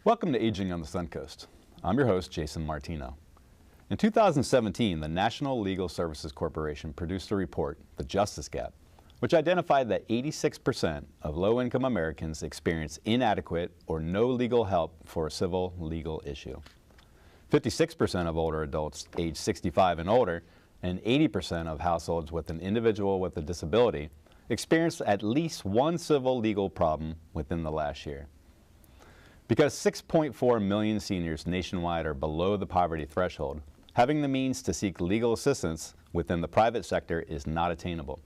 Welcome to Aging on the Suncoast. I'm your host, Jason Martino. In 2017, the National Legal Services Corporation produced a report, The Justice Gap, which identified that 86% of low-income Americans experience inadequate or no legal help for a civil legal issue. 56% of older adults aged 65 and older, and 80% of households with an individual with a disability experienced at least one civil legal problem within the last year. Because 6.4 million seniors nationwide are below the poverty threshold, having the means to seek legal assistance within the private sector is not attainable.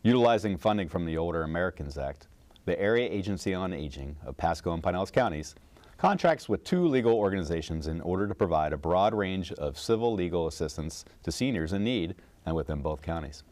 Utilizing funding from the Older Americans Act, the Area Agency on Aging of Pasco and Pinellas Counties contracts with two legal organizations in order to provide a broad range of civil legal assistance to seniors in need and within both counties.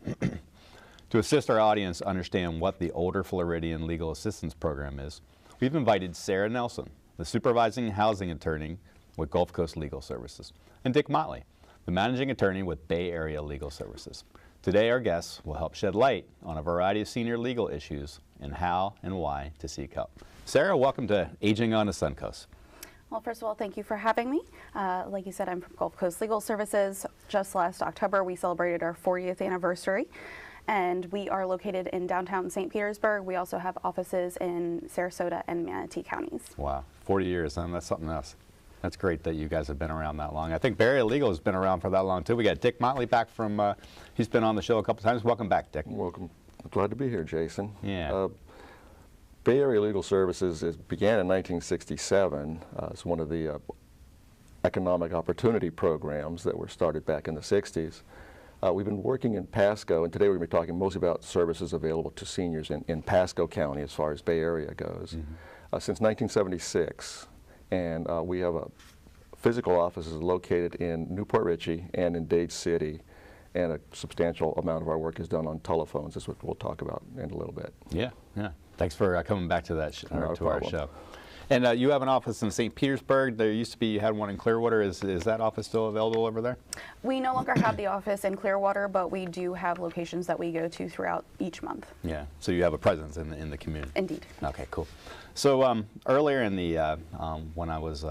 To assist our audience understand what the Older Floridian Legal Assistance Program is, we've invited Sarah Nelson, the supervising housing attorney with Gulf Coast Legal Services, and Dick Motley, the managing attorney with Bay Area Legal Services. Today, our guests will help shed light on a variety of senior legal issues and how and why to seek help. Sarah, welcome to Aging on the Suncoast. Well, first of all, thank you for having me. Like you said, I'm from Gulf Coast Legal Services. Just last October, we celebrated our 40th anniversary, and we are located in downtown St. Petersburg. We also have offices in Sarasota and Manatee counties. Wow, 40 years, and that's something else. That's great that you guys have been around that long. I think Bay Area Legal has been around for that long, too. We got Dick Motley back from, he's been on the show a couple times. Welcome back, Dick. Welcome. Glad to be here, Jason. Yeah. Bay Area Legal Services began in 1967 as one of the economic opportunity programs that were started back in the 60s. We've been working in Pasco, and today we're going to be talking mostly about services available to seniors in Pasco County as far as Bay Area goes. Since 1976. And we have physical offices located in Newport Richey and in Dade City, and a substantial amount of our work is done on telephones. That's what we'll talk about in a little bit. Yeah, yeah. Thanks for coming back to that to our show. And you have an office in St. Petersburg. There used to be, you had one in Clearwater. Is that office still available over there? We no longer have the office in Clearwater, but we do have locations that we go to throughout each month. Yeah, so you have a presence in the community. Indeed. Okay, cool. So earlier in the, when I was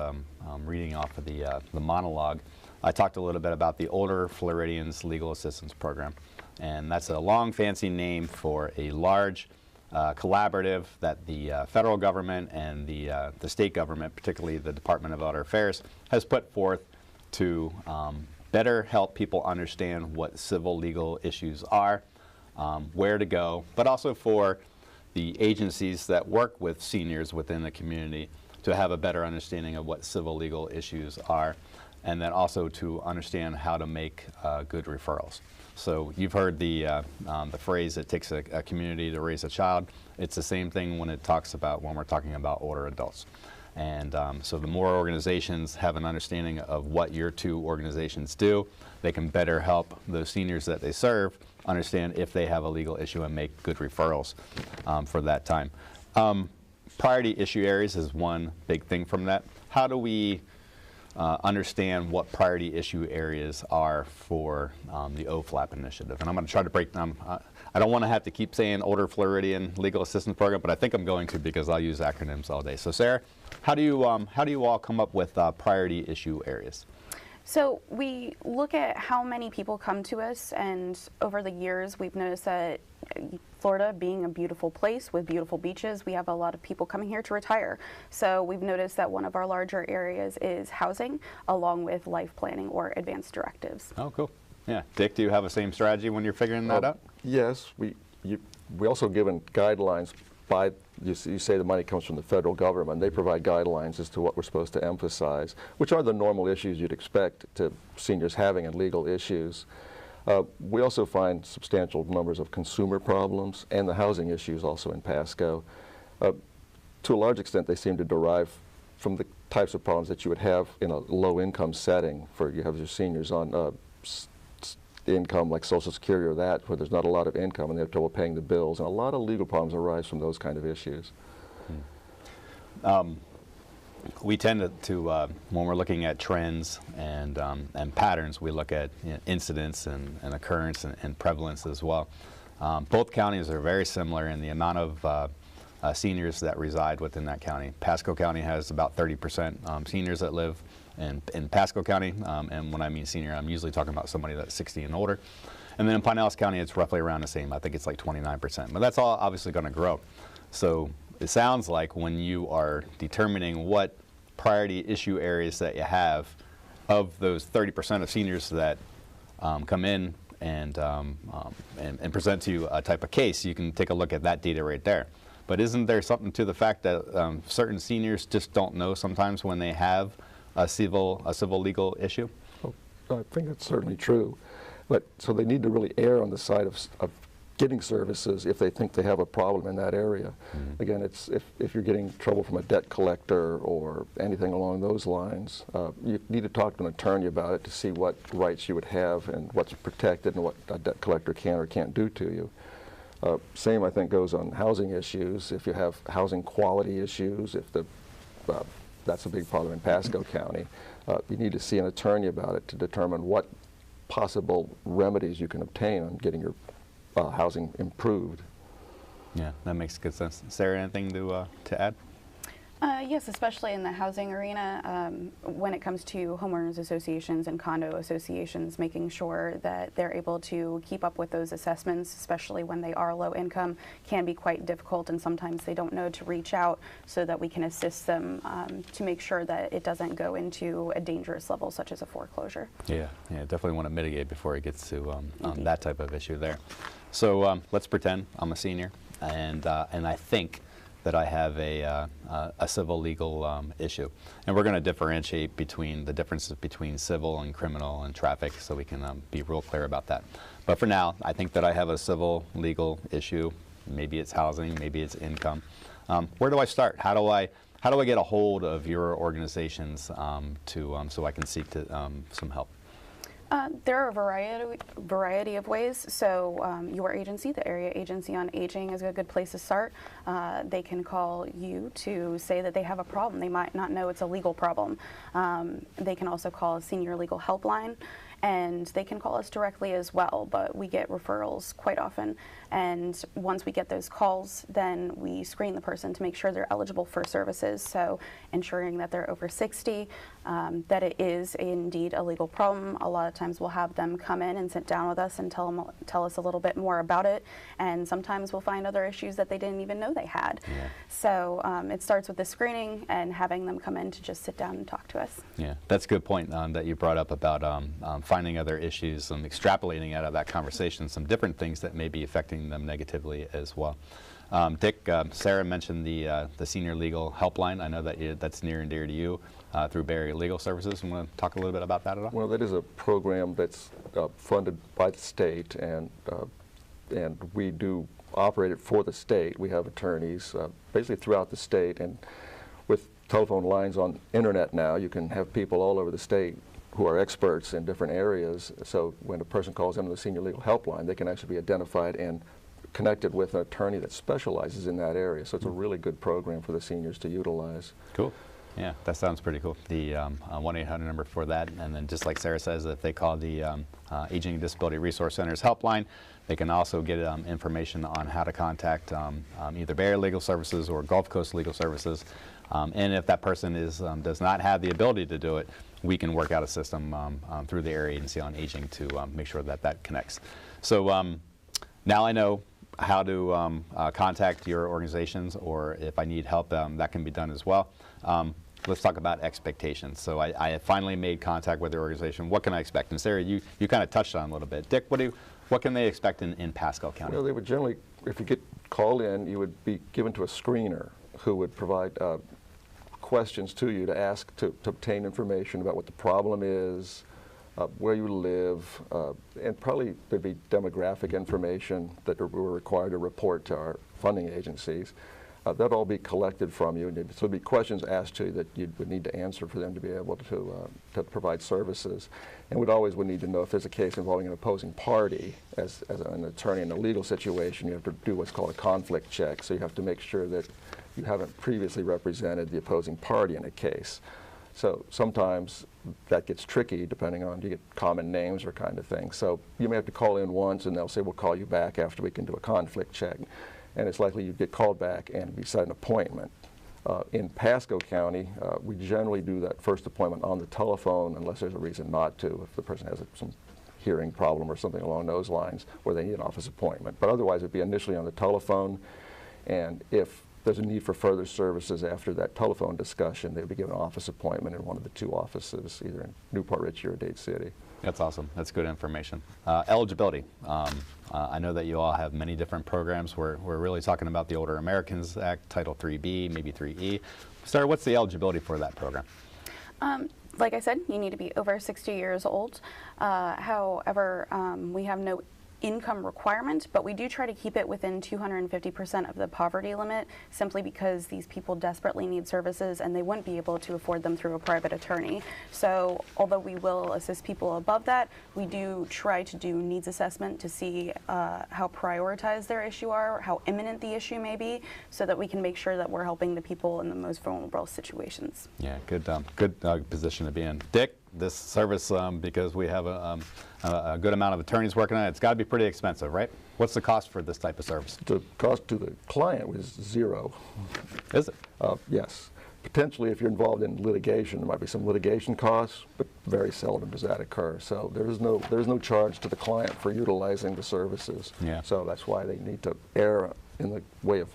reading off of the monologue, I talked a little bit about the Older Floridians Legal Assistance Program. And that's a long, fancy name for a large collaborative that the federal government and the state government, particularly the Department of Elder Affairs, has put forth to better help people understand what civil legal issues are, where to go, but also for the agencies that work with seniors within the community to have a better understanding of what civil legal issues are, and then also to understand how to make good referrals. So you've heard the phrase, it takes a community to raise a child. It's the same thing when it talks about, when we're talking about older adults. And so the more organizations have an understanding of what your two organizations do, they can better help those seniors that they serve understand if they have a legal issue and make good referrals for that time. Priority issue areas is one big thing from that. How do we understand what priority issue areas are for the OFLAP initiative? And I'm going to try to break down. I don't want to have to keep saying Older Floridian Legal Assistance Program, but I think I'm going to because I'll use acronyms all day. So Sarah, how do you all come up with priority issue areas? So we look at how many people come to us, and over the years we've noticed that Florida being a beautiful place with beautiful beaches, we have a lot of people coming here to retire. So we've noticed that one of our larger areas is housing, along with life planning or advanced directives. Oh, cool. Yeah. Dick, do you have the same strategy when you're figuring that out? Yes. We also given guidelines by, you say the money comes from the federal government. They provide guidelines as to what we're supposed to emphasize, which are the normal issues you'd expect to seniors having and legal issues. We also find substantial numbers of consumer problems and the housing issues also in Pasco. To a large extent, they seem to derive from the types of problems that you would have in a low-income setting. You have your seniors on income like Social Security or that, where there's not a lot of income and they have trouble paying the bills. And a lot of legal problems arise from those kind of issues. We tend to when we're looking at trends and patterns, we look at incidents and occurrence and prevalence as well. Both counties are very similar in the amount of seniors that reside within that county. Pasco County has about 30% seniors that live in Pasco County, and when I mean senior, I'm usually talking about somebody that's 60 and older. And then in Pinellas County, it's roughly around the same. I think it's like 29%, but that's all obviously going to grow. So it sounds like when you are determining what priority issue areas that you have, of those 30% of seniors that come in and present to you a type of case, you can take a look at that data right there. But isn't there something to the fact that certain seniors just don't know sometimes when they have a civil legal issue? Well, I think that's certainly true. But so they need to really err on the side of getting services if they think they have a problem in that area. Mm-hmm. Again, it's if you're getting trouble from a debt collector or anything along those lines, you need to talk to an attorney about it to see what rights you would have and what's protected and what a debt collector can or can't do to you. Same, I think, goes on housing issues. If you have housing quality issues, if that's a big problem in Pasco County, you need to see an attorney about it to determine what possible remedies you can obtain on getting your housing improved. Yeah, that makes good sense. Sarah, anything to add? Yes, especially in the housing arena, when it comes to homeowners associations and condo associations, making sure that they're able to keep up with those assessments, especially when they are low income, can be quite difficult, and sometimes they don't know to reach out so that we can assist them to make sure that it doesn't go into a dangerous level such as a foreclosure. Yeah, definitely want to mitigate before it gets to that type of issue there. So let's pretend I'm a senior and I think that I have a civil legal issue. And we're going to differentiate between the differences between civil and criminal and traffic, so we can be real clear about that. But for now, I think that I have a civil legal issue. Maybe it's housing, maybe it's income. Where do I start? How do I get a hold of your organizations so I can seek some help? There are a variety of ways. So your agency, the Area Agency on Aging, is a good place to start. They can call you to say that they have a problem. They might not know it's a legal problem. They can also call a senior legal helpline, and they can call us directly as well, but we get referrals quite often. And once we get those calls, then we screen the person to make sure they're eligible for services. So ensuring that they're over 60, that it is indeed a legal problem. A lot of times we'll have them come in and sit down with us and tell us a little bit more about it. And sometimes we'll find other issues that they didn't even know they had. Yeah. So it starts with the screening and having them come in to just sit down and talk to us. Yeah, that's a good point that you brought up about finding other issues and extrapolating out of that conversation some different things that may be affecting them negatively as well. Dick, Sarah mentioned the Senior Legal Helpline. I know that that's near and dear to you through Bay Area Legal Services. You want to talk a little bit about that at all? Well, that is a program that's funded by the state, and we do operate it for the state. We have attorneys basically throughout the state, and with telephone lines on internet now, you can have people all over the state who are experts in different areas. So when a person calls into the Senior Legal Helpline, they can actually be identified and connected with an attorney that specializes in that area. So it's a really good program for the seniors to utilize. Cool. Yeah, that sounds pretty cool. The 1-800 number for that, and then just like Sarah says, if they call the Aging and Disability Resource Center's helpline, they can also get information on how to contact either Bay Area Legal Services or Gulf Coast Legal Services. And if that person does not have the ability to do it, we can work out a system through the Area Agency on Aging to make sure that that connects. So now I know how to contact your organizations, or if I need help, that can be done as well. Let's talk about expectations. So I finally made contact with the organization. What can I expect? And Sarah, you kind of touched on it a little bit. Dick, what can they expect in Pasco County? Well, they would generally, if you get called in, you would be given to a screener who would provide questions to you to ask to obtain information about what the problem is, where you live, and probably there'd be demographic information that we're required to report to our funding agencies. That'd all be collected from you, and so there'd be questions asked to you that you would need to answer for them to be able to provide services. And would need to know if there's a case involving an opposing party. As an attorney in a legal situation, you have to do what's called a conflict check. So you have to make sure that you haven't previously represented the opposing party in a case. So sometimes that gets tricky depending on, do you get common names or kind of thing. So you may have to call in once and they'll say, we'll call you back after we can do a conflict check. and it's likely you'd get called back and be set an appointment. In Pasco County, we generally do that first appointment on the telephone unless there's a reason not to, if the person has some hearing problem or something along those lines where they need an office appointment. But otherwise, it'd be initially on the telephone, and if there's a need for further services after that telephone discussion, they'd be given an office appointment in one of the 2 offices, either in Newport Richey or Dade City. That's awesome. That's good information. Eligibility. I know that you all have many different programs. We're really talking about the Older Americans Act, Title 3B, maybe 3E. Sarah, what's the eligibility for that program? Like I said, you need to be over 60 years old. However, we have no income requirement, but we do try to keep it within 250% of the poverty limit, simply because these people desperately need services and they wouldn't be able to afford them through a private attorney. So although we will assist people above that, we do try to do needs assessment to see how prioritized their issue are, how imminent the issue may be, so that we can make sure that we're helping the people in the most vulnerable situations. Yeah, good position to be in. Dick, this service, because we have a good amount of attorneys working on it, it's got to be pretty expensive, right? What's the cost for this type of service? The cost to the client was 0. Is it? Yes. Potentially, if you're involved in litigation, there might be some litigation costs, but very seldom does that occur. So there's no charge to the client for utilizing the services. Yeah. So that's why they need to err in the way of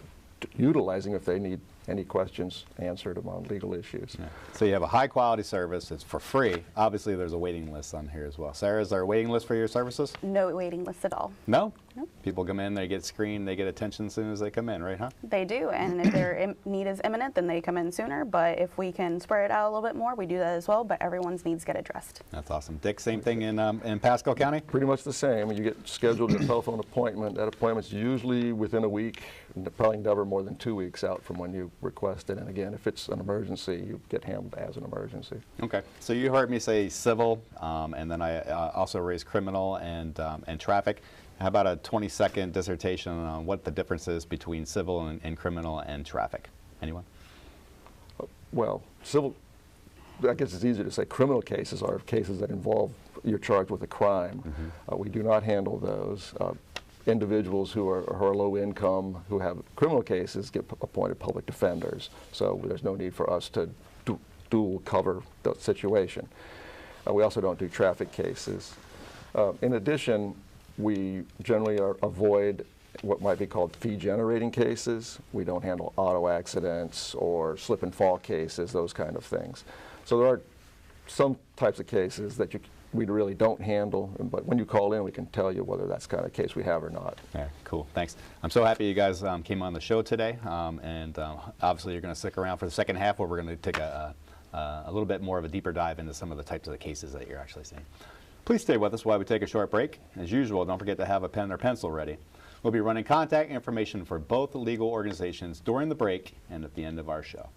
utilizing if they need any questions answered on legal issues. Yeah. So you have a high quality service, it's for free. Obviously there's a waiting list on here as well. Sarah, is there a waiting list for your services? No waiting list at all. No? Nope. People come in, they get screened, they get attention as soon as they come in, right, huh? They do, and if their need is imminent, then they come in sooner, but if we can spread it out a little bit more, we do that as well, but everyone's needs get addressed. That's awesome. Dick, same thing in Pasco County? Pretty much the same. You get scheduled a telephone appointment. That appointment's usually within a week, and probably never more than 2 weeks out from when you request it. And again, if it's an emergency, you get handled as an emergency. Okay. So you heard me say civil, and then I also raised criminal and traffic. How about a 20-second dissertation on what the difference is between civil and criminal and traffic? Anyone? Well, civil, I guess it's easier to say criminal cases are cases that involve you're charged with a crime. Mm-hmm. We do not handle those. Individuals who are low income, who have criminal cases, get appointed public defenders. So there's no need for us to dual cover the situation. We also don't do traffic cases. In addition, we generally avoid what might be called fee-generating cases. We don't handle auto accidents or slip and fall cases, those kind of things. So there are some types of cases that we really don't handle, but when you call in, we can tell you whether that's the kind of case we have or not. Yeah, cool, thanks. I'm so happy you guys came on the show today, and obviously you're going to stick around for the second half where we're going to take a little bit more of a deeper dive into some of the types of the cases that you're actually seeing. Please stay with us while we take a short break. As usual, don't forget to have a pen or pencil ready. We'll be running contact information for both legal organizations during the break and at the end of our show.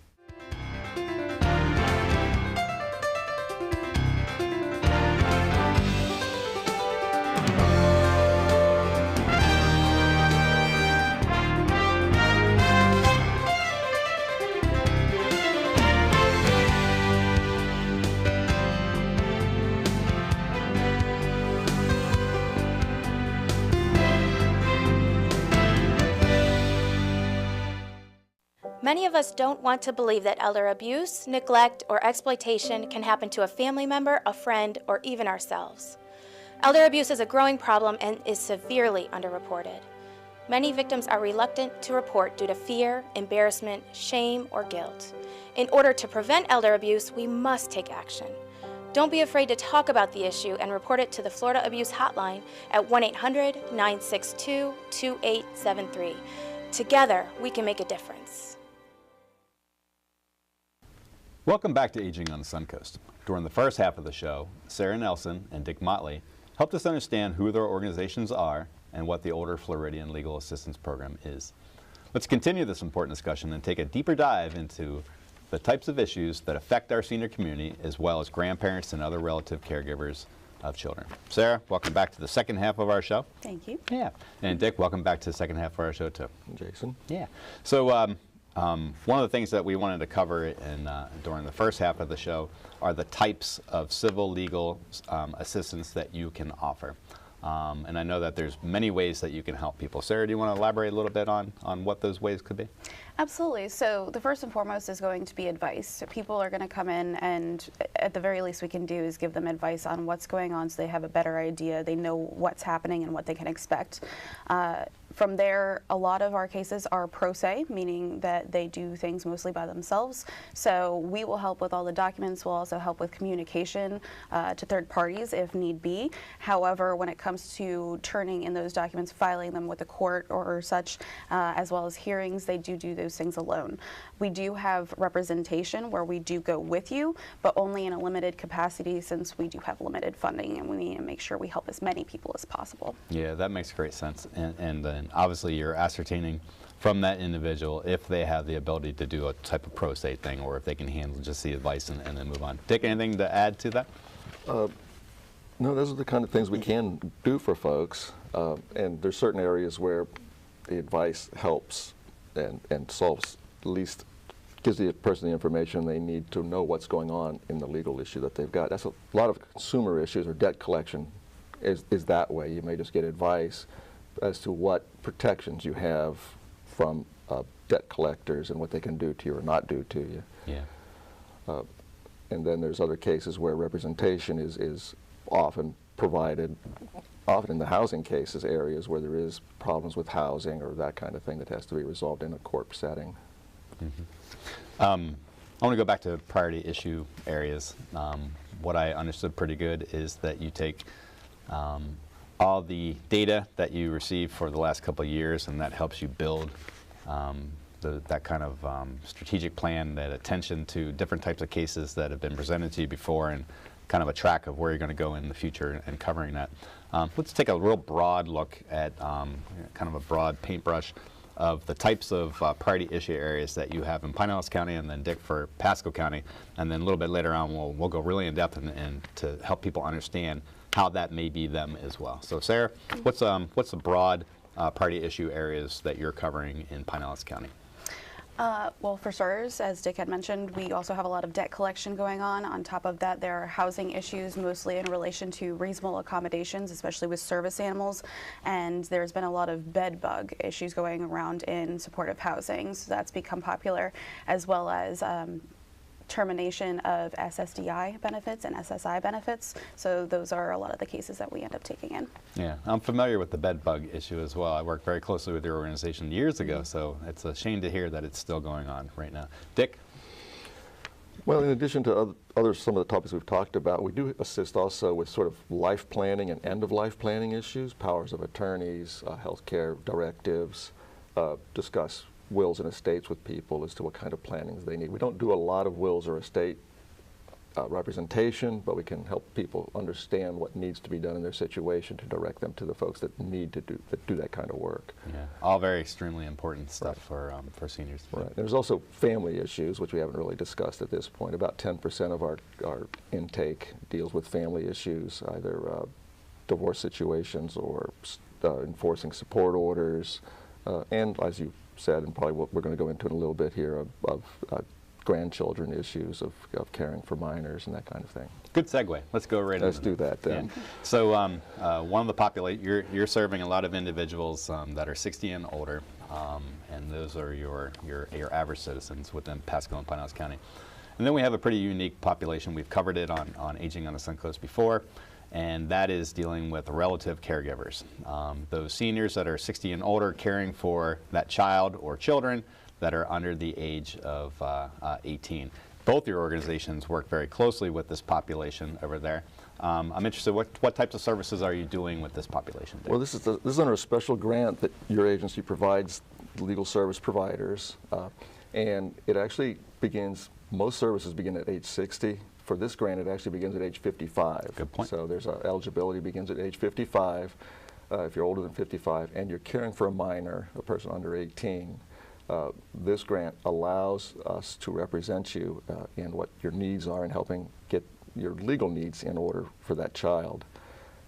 Many of us don't want to believe that elder abuse, neglect, or exploitation can happen to a family member, a friend, or even ourselves. Elder abuse is a growing problem and is severely underreported. Many victims are reluctant to report due to fear, embarrassment, shame, or guilt. In order to prevent elder abuse, we must take action. Don't be afraid to talk about the issue and report it to the Florida Abuse Hotline at 1-800-962-2873. Together, we can make a difference. Welcome back to Aging on the Suncoast. During the first half of the show, Sarah Nelson and Dick Motley helped us understand who their organizations are and what the Older Floridian Legal Assistance Program is. Let's continue this important discussion and take a deeper dive into the types of issues that affect our senior community, as well as grandparents and other relative caregivers of children. Sarah, welcome back to the second half of our show. Thank you. Yeah. And Dick, welcome back to the second half of our show too. Jason? Yeah. So one of the things that we wanted to cover during the first half of the show are the types of civil legal assistance that you can offer. And I know that there's many ways that you can help people. Sarah, do you want to elaborate a little bit on what those ways could be? Absolutely. So the first and foremost is going to be advice. So people are going to come in, and at the very least we can do is give them advice on what's going on so they have a better idea. They know what's happening and what they can expect. From there, a lot of our cases are pro se, meaning that they do things mostly by themselves. So we will help with all the documents. We'll also help with communication to third parties if need be. However, when it comes to turning in those documents, filing them with the court or such, as well as hearings, they do those things alone. We do have representation where we do go with you, but only in a limited capacity since we do have limited funding, and we need to make sure we help as many people as possible. Yeah, that makes great sense. And then obviously you're ascertaining from that individual if they have the ability to do a type of pro se thing, or if they can handle just the advice and then move on. Dick, anything to add to that? No, those are the kind of things we can do for folks. And there's certain areas where the advice helps and solves, at least gives the person the information they need to know what's going on in the legal issue that they've got. That's a lot of consumer issues, or debt collection is that way. You may just get advice as to what protections you have from debt collectors and what they can do to you or not do to you. Yeah. And then there's other cases where representation is often provided, often in the housing cases, areas where there is problems with housing or that kind of thing that has to be resolved in a court setting. Mm-hmm. I want to go back to priority issue areas. What I understood pretty good is that you take all the data that you received for the last couple of years, and that helps you build that kind of strategic plan, that attention to different types of cases that have been presented to you before, and kind of a track of where you're going to go in the future and covering that. Let's take a real broad look at kind of a broad paintbrush of the types of priority issue areas that you have in Pinellas County, and then Dick for Pasco County, and then a little bit later on we'll go really in depth and to help people understand how that may be them as well. So Sarah, what's the broad priority issue areas that you're covering in Pinellas County? Well, for starters, as Dick had mentioned, we also have a lot of debt collection going on. On top of that, there are housing issues, mostly in relation to reasonable accommodations, especially with service animals. And there's been a lot of bed bug issues going around in supportive housing, so that's become popular, as well as termination of SSDI benefits and SSI benefits. So those are a lot of the cases that we end up taking in. Yeah, I'm familiar with the bed bug issue as well. I worked very closely with your organization years ago, so it's a shame to hear that it's still going on right now. Dick? Well, in addition to some of the topics we've talked about, we do assist also with sort of life planning and end-of-life planning issues, powers of attorneys, health care directives, discuss wills and estates with people as to what kind of plannings they need. We don't do a lot of wills or estate representation, but we can help people understand what needs to be done in their situation to direct them to the folks that need to do that kind of work. Yeah, all very extremely important stuff for seniors. Right. There's also family issues, which we haven't really discussed at this point. About 10% of our intake deals with family issues, either divorce situations or enforcing support orders, and as you said, and probably what we're going to go into in a little bit here, of grandchildren issues of caring for minors and that kind of thing. Good segue. Let's go right in. Let's do that then. Yeah. So one of the population, you're serving a lot of individuals that are 60 and older, and those are your average citizens within Pasco and Pinellas County. And then we have a pretty unique population. We've covered it on Aging on the Suncoast before, and that is dealing with relative caregivers. Those seniors that are 60 and older caring for that child or children that are under the age of 18. Both your organizations work very closely with this population over there. I'm interested, what types of services are you doing with this population? Well, this is under a special grant that your agency provides legal service providers, and it actually begins, most services begin at age 60. For this grant, it actually begins at age 55. Good point. So there's eligibility begins at age 55 if you're older than 55, and you're caring for a minor, a person under 18. This grant allows us to represent you in what your needs are and helping get your legal needs in order for that child.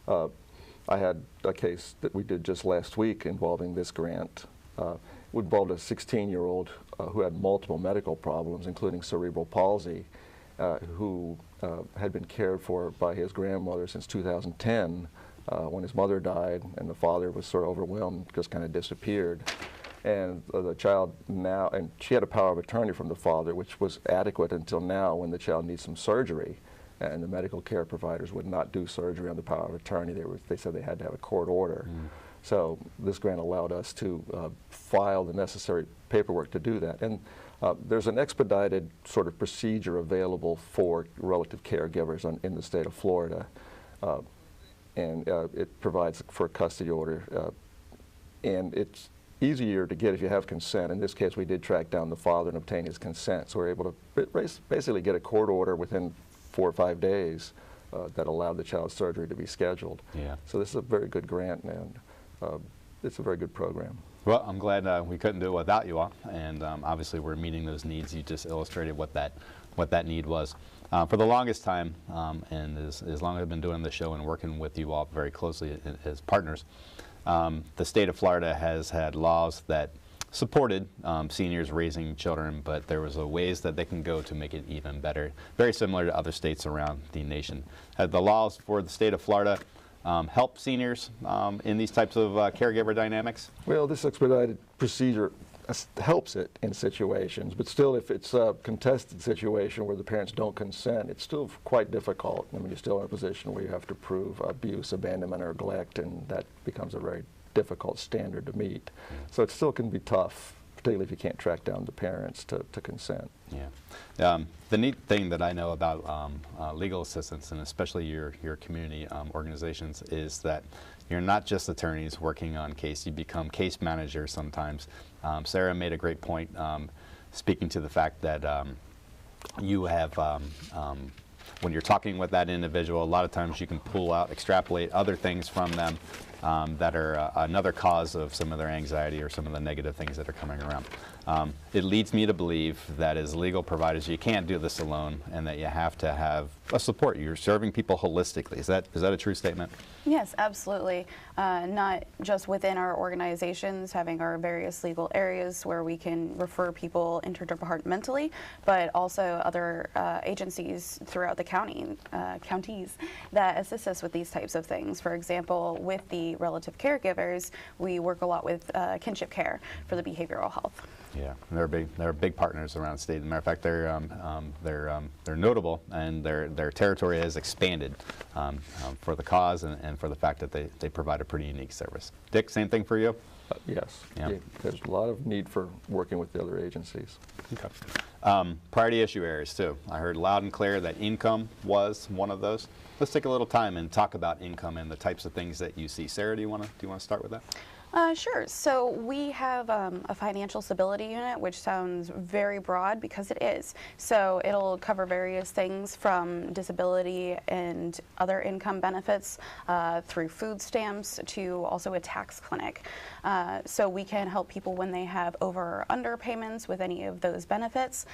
I had a case that we did just last week involving this grant. It involved a 16-year-old who had multiple medical problems, including cerebral palsy, who had been cared for by his grandmother since 2010, when his mother died, and the father was sort of overwhelmed, just kind of disappeared. And the child now, and she had a power of attorney from the father, which was adequate until now when the child needs some surgery. And the medical care providers would not do surgery on the power of attorney. They said they had to have a court order. So this grant allowed us to file the necessary paperwork to do that. And there's an expedited sort of procedure available for relative caregivers in the state of Florida. And it provides for a custody order. And it's easier to get if you have consent. In this case, we did track down the father and obtain his consent. So we're able to basically get a court order within 4 or 5 days that allowed the child's surgery to be scheduled. Yeah. So this is a very good grant, and it's a very good program. Well, I'm glad we couldn't do it without you all, and obviously we're meeting those needs. You just illustrated what that need was. For the longest time, and as long as I've been doing the show and working with you all very closely as partners, the state of Florida has had laws that supported seniors raising children, but there was ways that they can go to make it even better, very similar to other states around the nation. Have the laws for the state of Florida help seniors in these types of caregiver dynamics? Well, this expedited procedure helps it in situations, but still, if it's a contested situation where the parents don't consent, it's still quite difficult. I mean, you're still in a position where you have to prove abuse, abandonment, or neglect, and that becomes a very difficult standard to meet. So it still can be tough, particularly if you can't track down the parents to consent. Yeah. The neat thing that I know about legal assistance, and especially your community organizations, is that you're not just attorneys working on case, you become case managers sometimes. Sarah made a great point speaking to the fact that you have, when you're talking with that individual, a lot of times you can pull out, extrapolate other things from them that are another cause of some of their anxiety or some of the negative things that are coming around. It leads me to believe that as legal providers, you can't do this alone, and that you have to have a support. You're serving people holistically. Is that a true statement? Yes, absolutely. Not just within our organizations, having our various legal areas where we can refer people interdepartmentally, but also other agencies throughout the counties that assist us with these types of things. For example, with the relative caregivers, we work a lot with kinship care for the behavioral health. Yeah, they're big partners around the state. As a matter of fact, they're notable, and their territory has expanded for the cause and for the fact that they provide a pretty unique service. Dick, same thing for you? Yes. Yeah. There's a lot of need for working with the other agencies. Okay. Priority issue areas too. I heard loud and clear that income was one of those. Let's take a little time and talk about income and the types of things that you see. Sarah, do you want to start with that? Sure. So we have a financial stability unit, which sounds very broad because it is. So it'll cover various things from disability and other income benefits through food stamps to also a tax clinic. So we can help people when they have over or under payments with any of those benefits,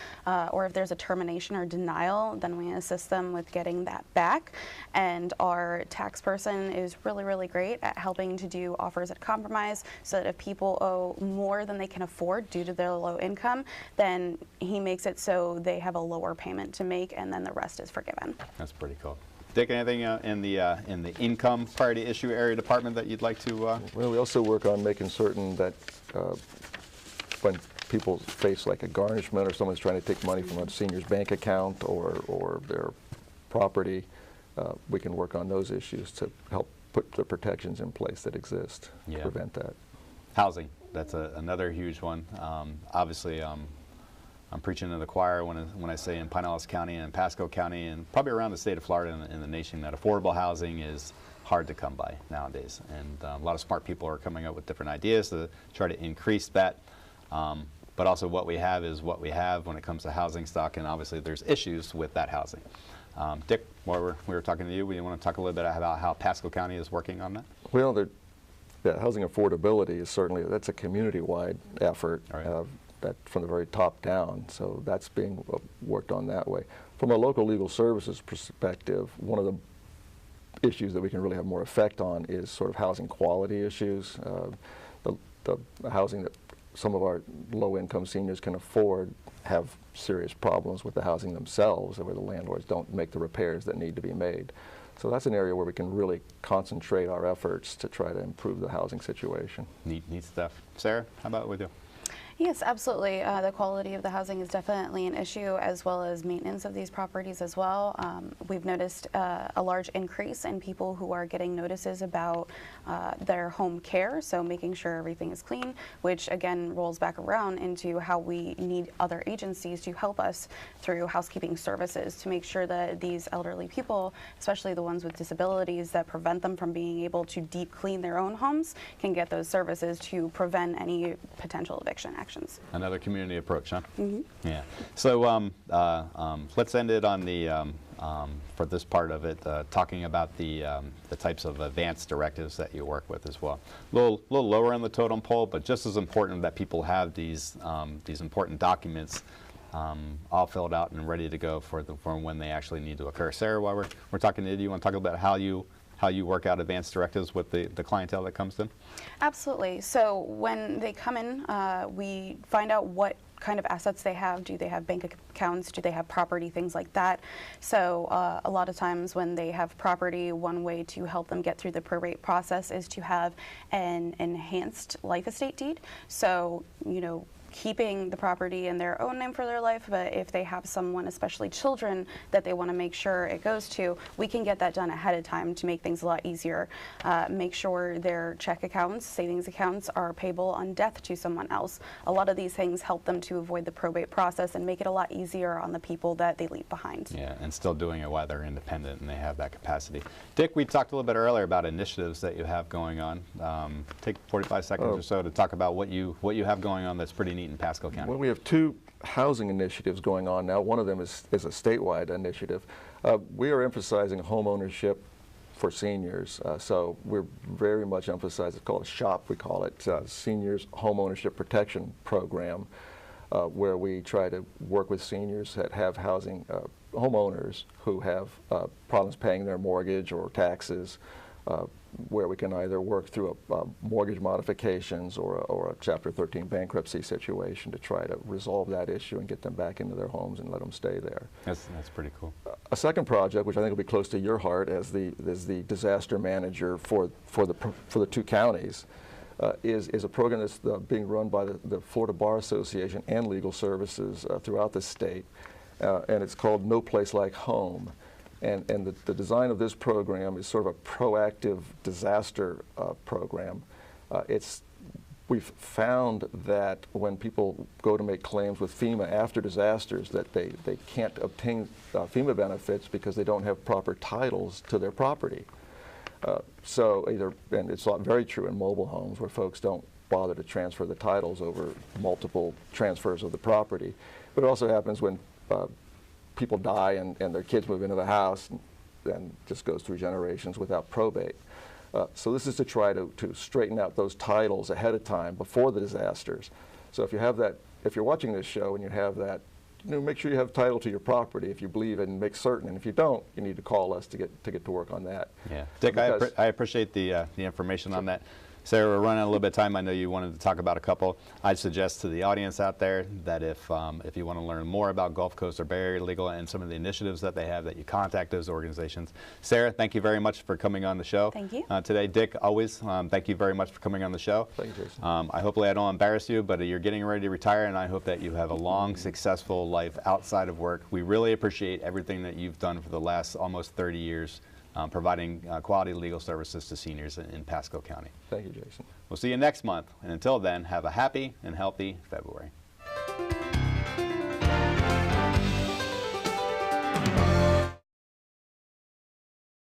or if there's a termination or denial, then we assist them with getting that back. And our tax person is really, really great at helping to do offers at compromise, so that if people owe more than they can afford due to their low income, then he makes it so they have a lower payment to make, and then the rest is forgiven. That's pretty cool. Dick, anything in the income priority issue area department that you'd like to? Well, we also work on making certain that when people face like a garnishment or someone's trying to take money from a senior's bank account or their property, we can work on those issues to help put the protections in place that exist to prevent that. Housing, that's another huge one. Obviously, I'm preaching to the choir when I say in Pinellas County and Pasco County and probably around the state of Florida and in the nation that affordable housing is hard to come by nowadays. And a lot of smart people are coming up with different ideas to try to increase that. But also what we have is what we have when it comes to housing stock, and obviously there's issues with that housing. Dick, while we were talking to you, we want to talk a little bit about how Pasco County is working on that? Well, housing affordability is certainly, that's a community-wide effort, right. That from the very top down, so that's being worked on that way. From a local legal services perspective, one of the issues that we can really have more effect on is sort of housing quality issues. The housing that some of our low-income seniors can afford have serious problems with the housing themselves, where the landlords don't make the repairs that need to be made. So that's an area where we can really concentrate our efforts to try to improve the housing situation. Neat stuff. Sarah, how about with you? Yes, absolutely. The quality of the housing is definitely an issue, as well as maintenance of these properties as well. We've noticed a large increase in people who are getting notices about their home care, so making sure everything is clean, which again rolls back around into how we need other agencies to help us through housekeeping services to make sure that these elderly people, especially the ones with disabilities that prevent them from being able to deep clean their own homes, can get those services to prevent any potential eviction actions. Another community approach, huh? Mm-hmm. Yeah. So let's end it on the for this part of it, talking about the types of advanced directives that you work with as well. A little lower on the totem pole, but just as important that people have these important documents all filled out and ready to go for when they actually need to occur. Sarah, while we're talking to you, do you want to talk about how you work out advanced directives with the clientele that comes in? Absolutely. So when they come in, we find out what kind of assets they have. Do they have bank accounts? Do they have property? Things like that. So a lot of times when they have property, one way to help them get through the probate process is to have an enhanced life estate deed. So, you know, keeping the property in their own name for their life, but if they have someone, especially children, that they want to make sure it goes to, we can get that done ahead of time to make things a lot easier. Make sure their check accounts, savings accounts are payable on death to someone else. A lot of these things help them to avoid the probate process and make it a lot easier on the people that they leave behind. Yeah, and still doing it while they're independent and they have that capacity. Dick, we talked a little bit earlier about initiatives that you have going on. Take 45 seconds or so to talk about what you have going on that's pretty neat in Pasco County. Well, we have two housing initiatives going on now. One of them is a statewide initiative. We are emphasizing home ownership for seniors. So we're very much emphasizing, it's called a SHOP, we call it, Seniors Home Ownership Protection Program, where we try to work with seniors that have housing, homeowners who have problems paying their mortgage or taxes, where we can either work through mortgage modifications or a Chapter 13 bankruptcy situation to try to resolve that issue and get them back into their homes and let them stay there. That's pretty cool. A second project, which I think will be close to your heart as the disaster manager for the two counties, is a program that's being run by the Florida Bar Association and Legal Services throughout the state, and it's called No Place Like Home. And the design of this program is sort of a proactive disaster program. We've found that when people go to make claims with FEMA after disasters that they can't obtain FEMA benefits because they don't have proper titles to their property. And it's very true in mobile homes where folks don't bother to transfer the titles over multiple transfers of the property. But it also happens when people die and their kids move into the house and just goes through generations without probate. So this is to try to straighten out those titles ahead of time before the disasters. So if you have that, if you're watching this show and you have that, make sure you have title to your property if you believe and make certain. And if you don't, you need to call us to get to work on that. Yeah, Dick, I appreciate the information on that. Sarah, we're running a little bit of time. I know you wanted to talk about a couple. I'd suggest to the audience out there that if you want to learn more about Gulf Coast or Bay Area Legal and some of the initiatives that they have, that you contact those organizations. Sarah, thank you very much for coming on the show. Thank you. Today, Dick, always, thank you very much for coming on the show. Thank you, Jason. Hopefully I don't embarrass you, but you're getting ready to retire, and I hope that you have a long, successful life outside of work. We really appreciate everything that you've done for the last almost 30 years. Providing quality legal services to seniors in Pasco County. Thank you, Jason. We'll see you next month, and until then, have a happy and healthy February.